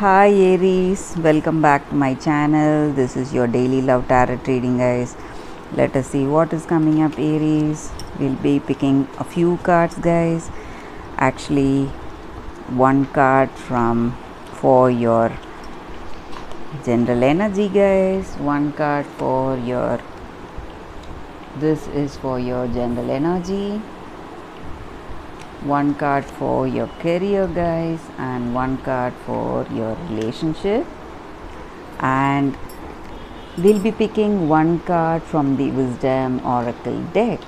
Hi Aries, welcome back to my channel. This is your daily love tarot reading, guys. Let us see what is coming up, Aries. We'll be picking a few cards, guys. Actually, one card for your general energy, guys. One card for your this is for your general energy. One card for your career, guys, and one card for your relationship. And we'll be picking one card from the Wisdom Oracle deck.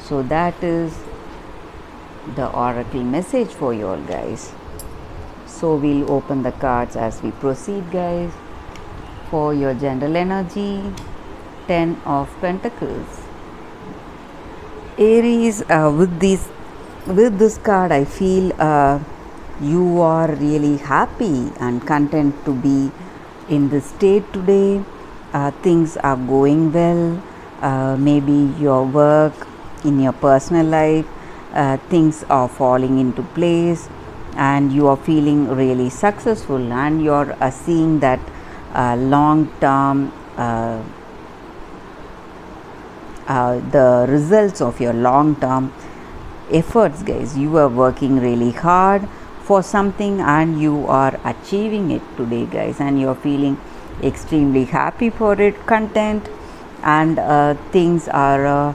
So that is the Oracle message for you all, guys. So we'll open the cards as we proceed, guys. For your general energy, 10 of Pentacles. Aries, with this card, I feel you are really happy and content to be in this state today. Things are going well. Maybe your work, in your personal life, things are falling into place and you are feeling really successful, and you're seeing that long term the results of your long term efforts, guys. You are working really hard for something and you are achieving it today, guys, and you're feeling extremely happy for it, content, and things are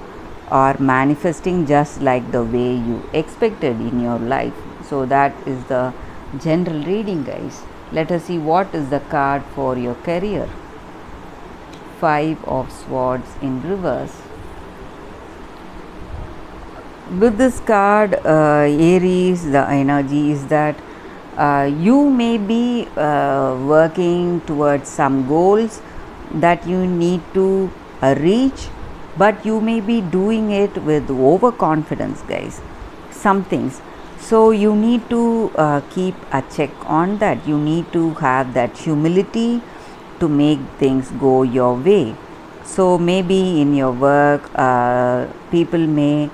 manifesting just like the way you expected in your life. So that is the general reading, guys. Let us see what is the card for your career. 5 of Swords in reverse. With this card, Aries, the energy is that you may be working towards some goals that you need to reach, but you may be doing it with overconfidence, guys. Some things. So you need to keep a check on that. You need to have that humility to make things go your way. So maybe in your work, people may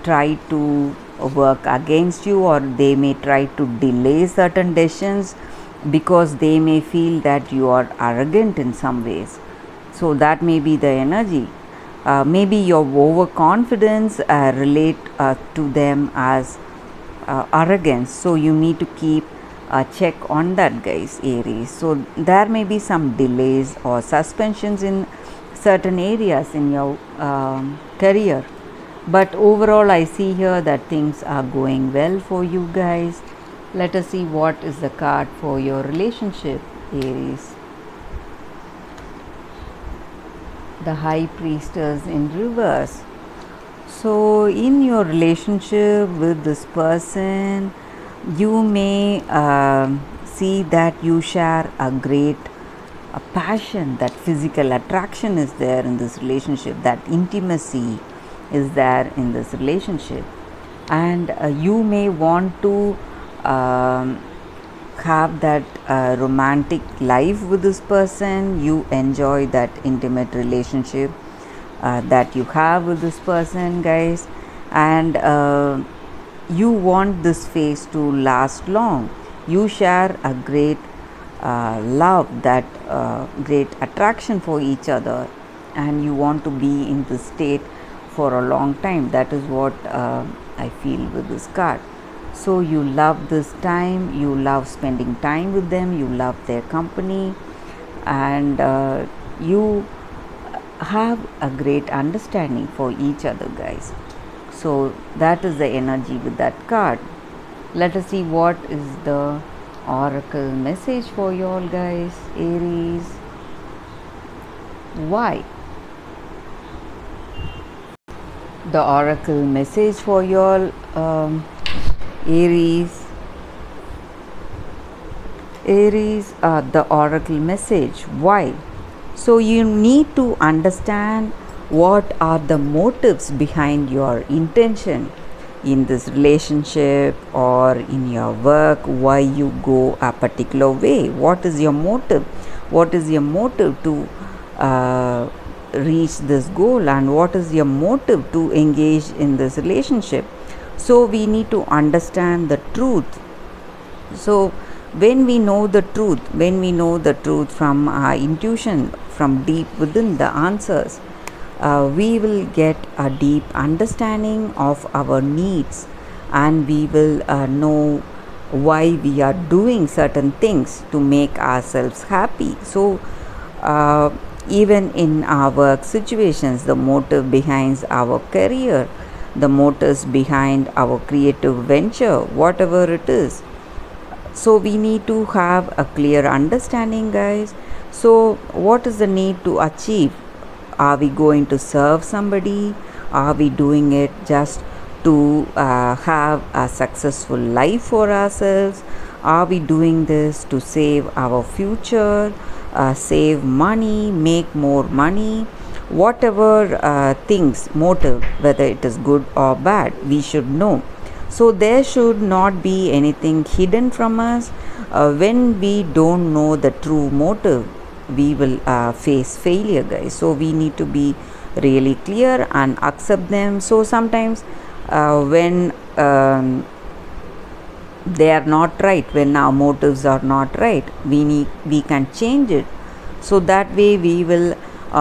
try to work against you, or they may try to delay certain decisions because they may feel that you are arrogant in some ways. So that may be the energy. Maybe your overconfidence relate to them as arrogance. So you need to keep a check on that, guys, Aries. So there may be some delays or suspensions in certain areas in your career. But overall, I see here that things are going well for you, guys. Let us see what is the card for your relationship, Aries. The High Priestess in reverse. So in your relationship with this person, you may see that you share a great passion, that physical attraction is there in this relationship, that intimacy is there in this relationship, and you may want to have that romantic life with this person. You enjoy that intimate relationship that you have with this person, guys, and you want this phase to last long. You share a great love, that great attraction for each other, and you want to be in this state for a long time. That is what I feel with this card. So you love this time, you love spending time with them, you love their company, and you have a great understanding for each other, guys. So that is the energy with that card. Let us see what is the Oracle message for you all, guys, Aries. Why? The Oracle message for you all, Aries. Aries, the Oracle message. Why? So you need to understand what are the motives behind your intention in this relationship or in your work, why you go a particular way. What is your motive? What is your motive to reach this goal, and what is your motive to engage in this relationship? So we need to understand the truth. So when we know the truth, when we know the truth from our intuition, from deep within the answers, we will get a deep understanding of our needs, and we will know why we are doing certain things to make ourselves happy. So even in our work situations, the motive behind our career, the motives behind our creative venture, whatever it is, so we need to have a clear understanding, guys. So what is the need to achieve? Are we going to serve somebody? Are we doing it just to have a successful life for ourselves? Are we doing this to save our future, save money, make more money? Whatever things, motive, whether it is good or bad, we should know. So there should not be anything hidden from us. When we don't know the true motive, we will face failure, guys. So we need to be really clear and accept them. So sometimes when they are not right, when our motives are not right, we can change it. So that way we will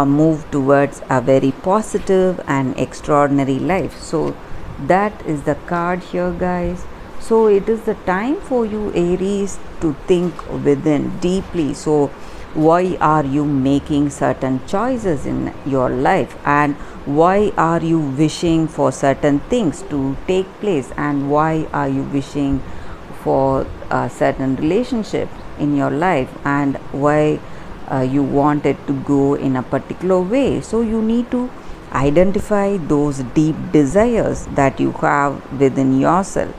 move towards a very positive and extraordinary life. So that is the card here, guys. So it is the time for you, Aries, to think within deeply. So why are you making certain choices in your life, and why are you wishing for certain things to take place, and why are you wishing for a certain relationship in your life, and why you want it to go in a particular way. So you need to identify those deep desires that you have within yourself.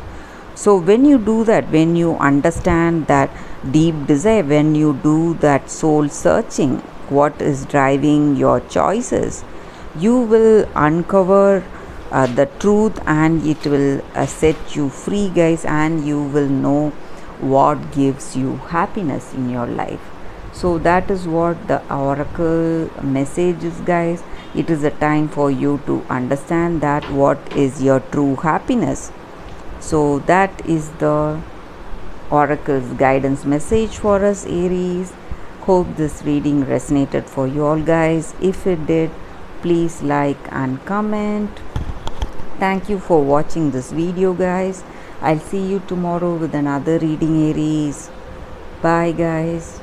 So when you do that, when you understand that deep desire, when you do that soul searching, what is driving your choices, you will uncover the truth, and it will set you free, guys, and you will know what gives you happiness in your life. So that is what the oracle message is, guys. It is a time for you to understand that what is your true happiness. So that is the oracle's guidance message for us, Aries. Hope this reading resonated for you all, guys. If it did, please like and comment. Thank you for watching this video, guys. I'll see you tomorrow with another reading, Aries. Bye, guys.